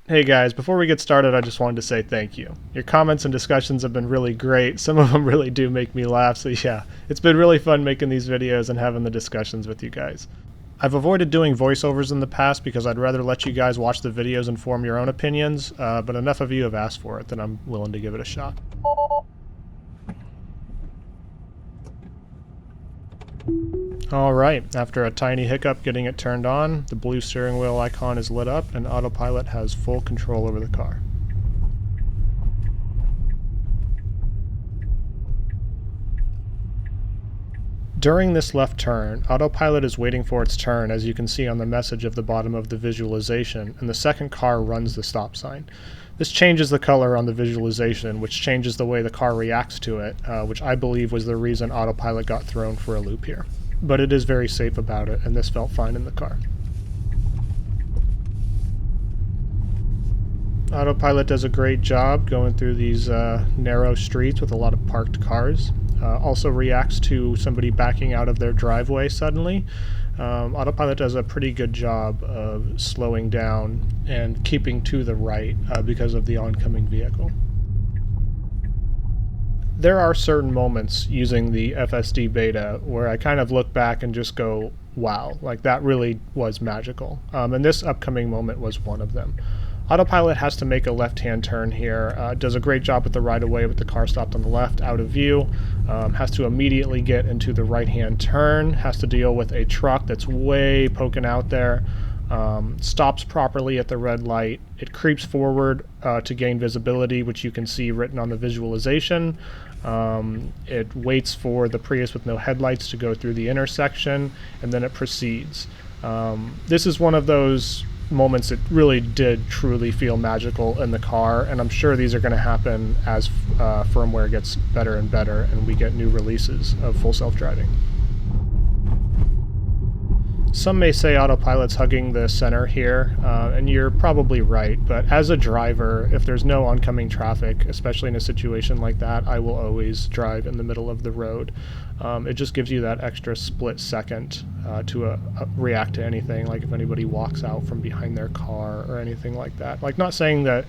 Hey guys, before we get started, I just wanted to say thank you. Your comments and discussions have been really great. Some of them really do make me laugh, so yeah, it's been really fun making these videos and having the discussions with you guys. I've avoided doing voiceovers in the past because I'd rather let you guys watch the videos and form your own opinions, but enough of you have asked for it that I'm willing to give it a shot. Alright, after a tiny hiccup getting it turned on, the blue steering wheel icon is lit up and autopilot has full control over the car. During this left turn, autopilot is waiting for its turn, as you can see on the message at the bottom of the visualization, and the second car runs the stop sign. This changes the color on the visualization, which changes the way the car reacts to it, which I believe was the reason autopilot got thrown for a loop here. But it is very safe about it, and this felt fine in the car. Autopilot does a great job going through these narrow streets with a lot of parked cars. Also reacts to somebody backing out of their driveway suddenly. Autopilot does a pretty good job of slowing down and keeping to the right because of the oncoming vehicle. There are certain moments using the FSD beta where I kind of look back and just go, wow, like that really was magical. And this upcoming moment was one of them. Autopilot has to make a left-hand turn here, does a great job with the right-of-way with the car stopped on the left, out of view, has to immediately get into the right-hand turn, has to deal with a truck that's way poking out there, stops properly at the red light. It creeps forward to gain visibility, which you can see written on the visualization. It waits for the Prius with no headlights to go through the intersection, and then it proceeds. This is one of those moments that really did truly feel magical in the car, and I'm sure these are going to happen as firmware gets better and better and we get new releases of full self-driving. Some may say autopilot's hugging the center here, and you're probably right, but as a driver, if there's no oncoming traffic, especially in a situation like that, I will always drive in the middle of the road. It just gives you that extra split second to react to anything, like if anybody walks out from behind their car or anything like that. Like, not saying that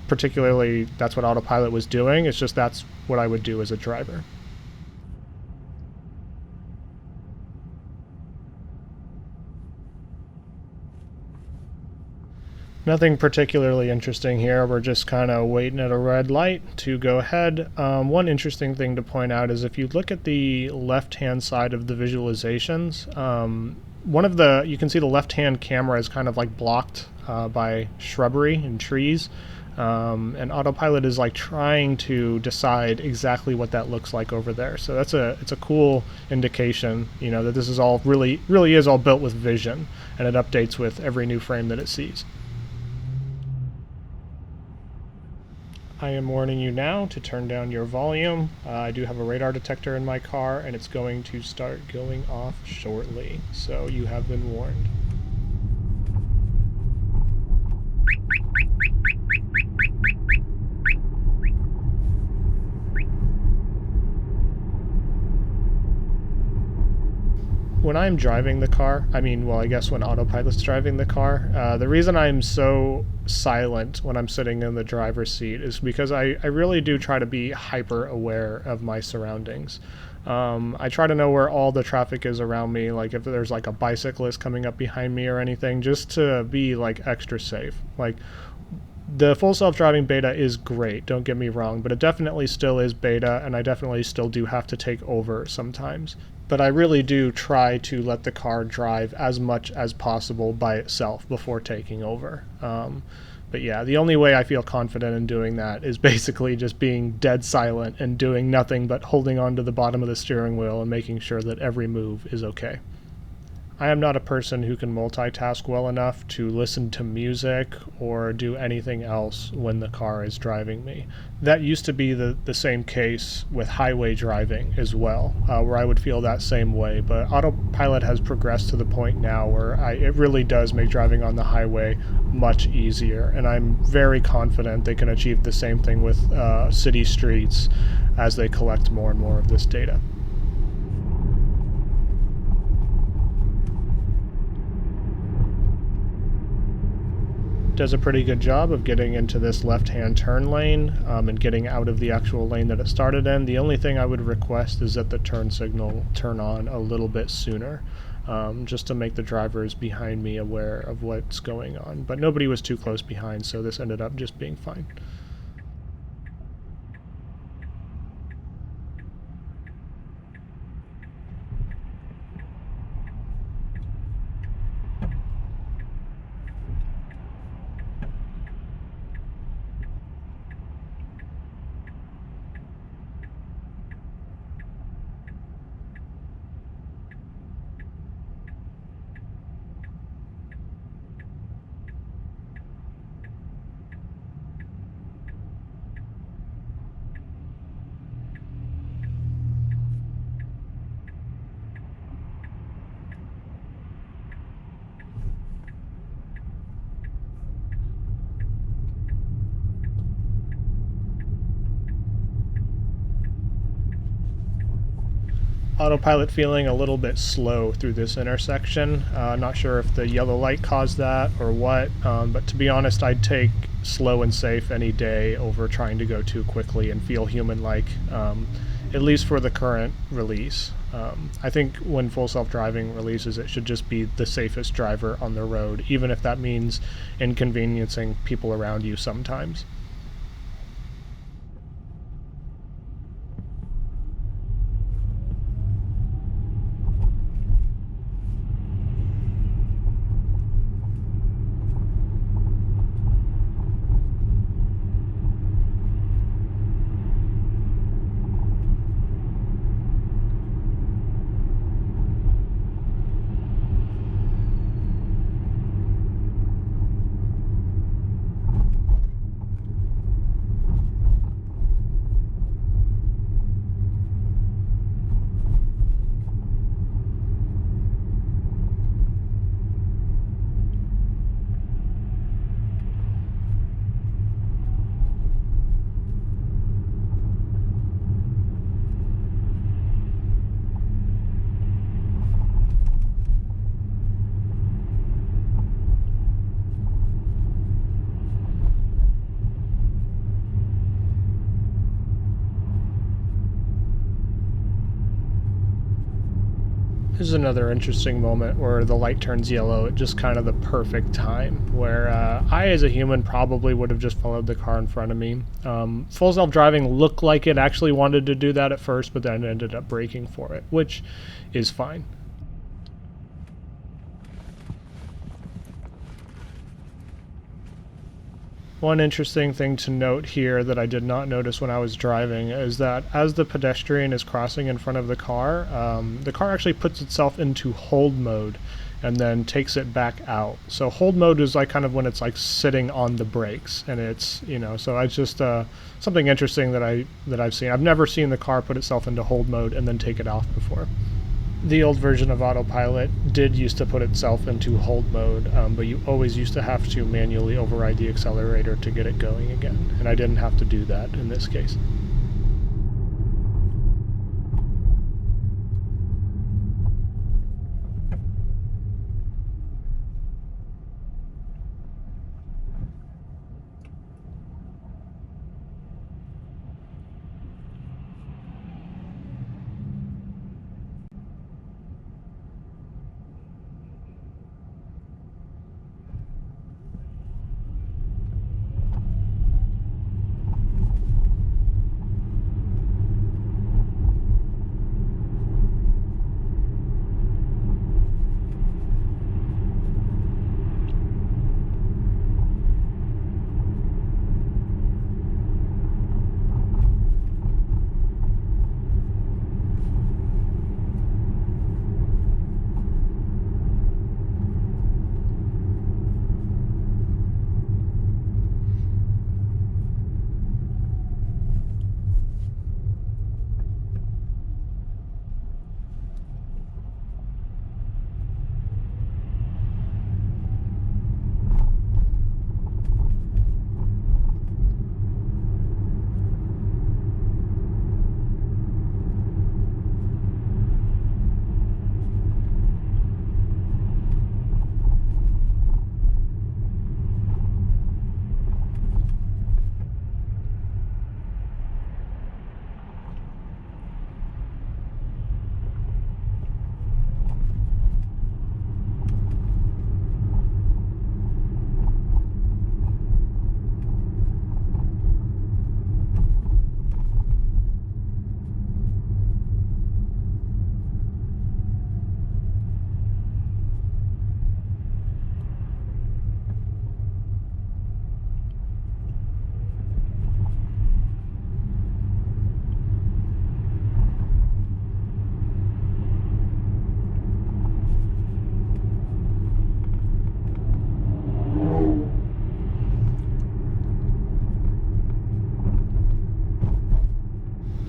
particularly that's what autopilot was doing, it's just that's what I would do as a driver. Nothing particularly interesting here. We're just kind of waiting at a red light to go ahead. One interesting thing to point out is if you look at the left-hand side of the visualizations, you can see the left-hand camera is kind of like blocked by shrubbery and trees. And autopilot is like trying to decide exactly what that looks like over there. So it's a cool indication, you know, that this is all really is all built with vision, and it updates with every new frame that it sees. I am warning you now to turn down your volume. I do have a radar detector in my car, and it's going to start going off shortly, so you have been warned. When I'm driving the car, I guess when autopilot's driving the car, the reason I'm so silent when I'm sitting in the driver's seat is because I really do try to be hyper aware of my surroundings. I try to know where all the traffic is around me, like if there's like a bicyclist coming up behind me or anything, just to be like extra safe. Like, the full self-driving beta is great, don't get me wrong, but it definitely still is beta, and I definitely still do have to take over sometimes. But I really do try to let the car drive as much as possible by itself before taking over. But yeah, the only way I feel confident in doing that is basically just being dead silent and doing nothing but holding on to the bottom of the steering wheel and making sure that every move is okay. I am not a person who can multitask well enough to listen to music or do anything else when the car is driving me. That used to be the same case with highway driving as well, where I would feel that same way, but autopilot has progressed to the point now where it really does make driving on the highway much easier, and I'm very confident they can achieve the same thing with city streets as they collect more and more of this data. does a pretty good job of getting into this left-hand turn lane and getting out of the actual lane that it started in. The only thing I would request is that the turn signal turn on a little bit sooner, just to make the drivers behind me aware of what's going on. But nobody was too close behind, so this ended up just being fine. Autopilot feeling a little bit slow through this intersection. Not sure if the yellow light caused that or what, but to be honest, I'd take slow and safe any day over trying to go too quickly and feel human-like, at least for the current release. I think when Full Self-Driving releases, it should just be the safest driver on the road, even if that means inconveniencing people around you sometimes. This is another interesting moment where the light turns yellow at just kind of the perfect time, where I, as a human, probably would have just followed the car in front of me. Full self-driving looked like it actually wanted to do that at first, but then ended up braking for it, which is fine. One interesting thing to note here that I did not notice when I was driving is that as the pedestrian is crossing in front of the car actually puts itself into hold mode and then takes it back out. So hold mode is like kind of when it's like sitting on the brakes, and it's, so it's just something interesting that I've seen. I've never seen the car put itself into hold mode and then take it off before. The old version of autopilot did used to put itself into hold mode, but you always used to have to manually override the accelerator to get it going again, and I didn't have to do that in this case.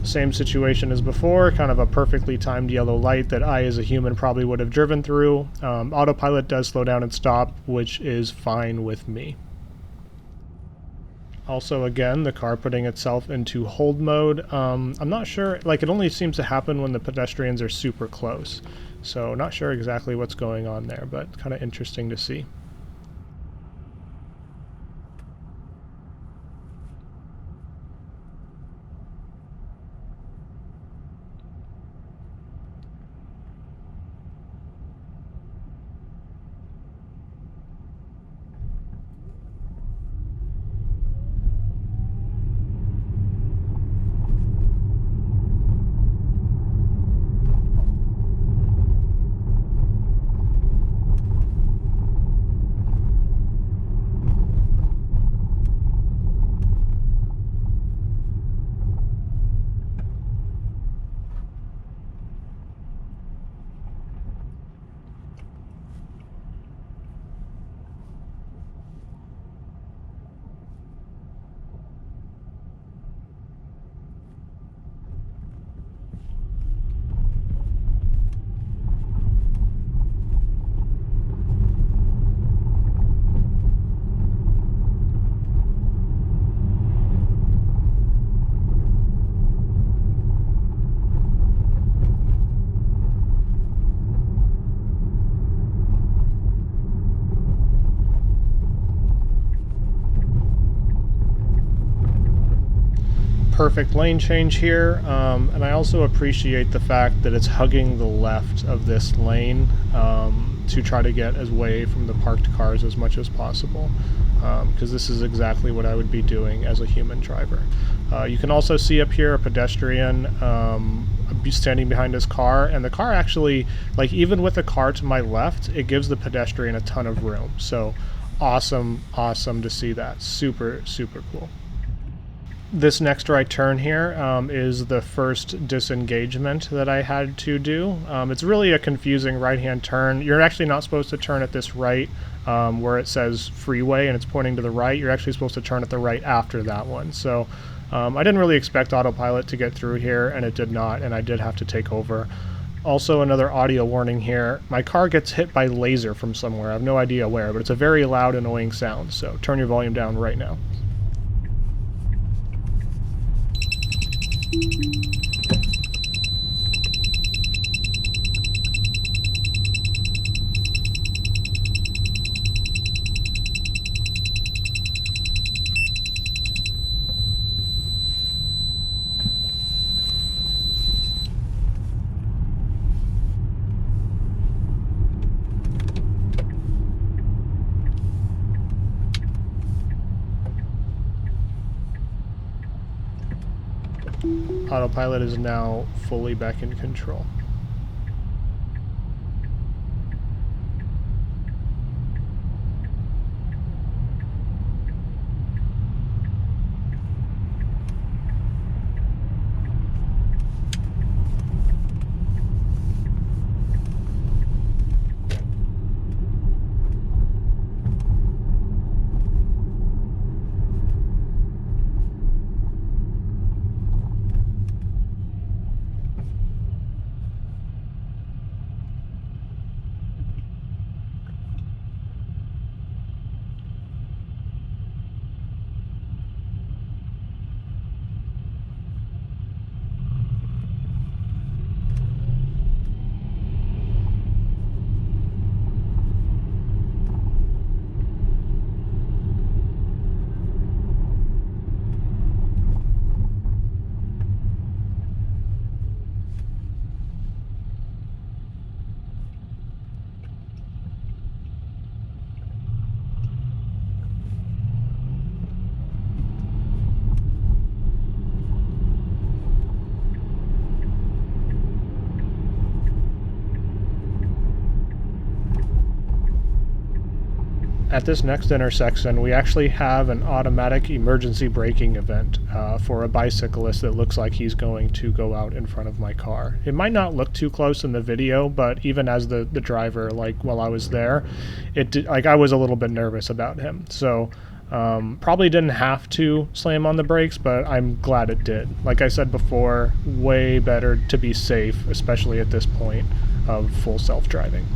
Same situation as before, kind of a perfectly timed yellow light that I as a human probably would have driven through. Autopilot does slow down and stop, which is fine with me. Also, again, the car putting itself into hold mode. I'm not sure, like it only seems to happen when the pedestrians are super close. So not sure exactly what's going on there, but kind of interesting to see. Perfect lane change here, and I also appreciate the fact that it's hugging the left of this lane to try to get away from the parked cars as much as possible, because this is exactly what I would be doing as a human driver. You can also see up here a pedestrian standing behind his car, and the car actually, like even with the car to my left, it gives the pedestrian a ton of room. So awesome to see that. Super cool. This next right turn here is the first disengagement that I had to do. It's really a confusing right-hand turn. You're actually not supposed to turn at this right where it says freeway and it's pointing to the right. You're actually supposed to turn at the right after that one. So I didn't really expect autopilot to get through here, and it did not, and I did have to take over. Also, another audio warning here. My car gets hit by laser from somewhere. I have no idea where, but it's a very loud, annoying sound. So turn your volume down right now. Autopilot is now fully back in control. At this next intersection, we actually have an automatic emergency braking event for a bicyclist that looks like he's going to go out in front of my car. It might not look too close in the video, but even as the driver, like while I was there, it did, like I was a little bit nervous about him. So Probably didn't have to slam on the brakes, but I'm glad it did. Like I said before, way better to be safe, especially at this point of full self-driving.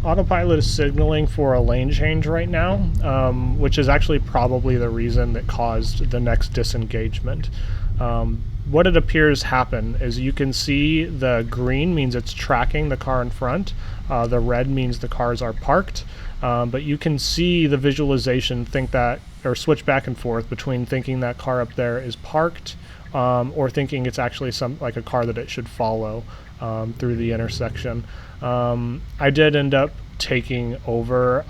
Autopilot is signaling for a lane change right now, which is actually probably the reason that caused the next disengagement. What it appears happen is you can see the green means it's tracking the car in front, the red means the cars are parked, but you can see the visualization think that, or switch back and forth between thinking that car up there is parked or thinking it's actually like a car that it should follow through the intersection. I did end up taking over.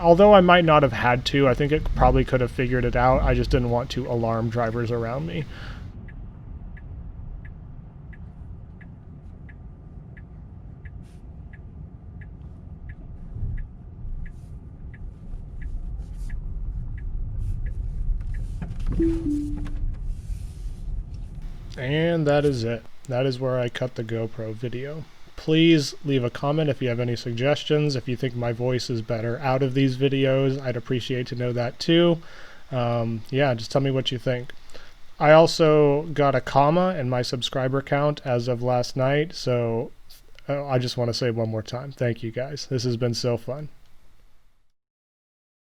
Although I might not have had to, I think it probably could have figured it out. I just didn't want to alarm drivers around me. And that is it. That is where I cut the GoPro video. Please leave a comment if you have any suggestions. If you think my voice is better out of these videos, I'd appreciate to know that too. Yeah, just tell me what you think. I also got a comma in my subscriber count as of last night, so I just want to say one more time, thank you guys. This has been so fun.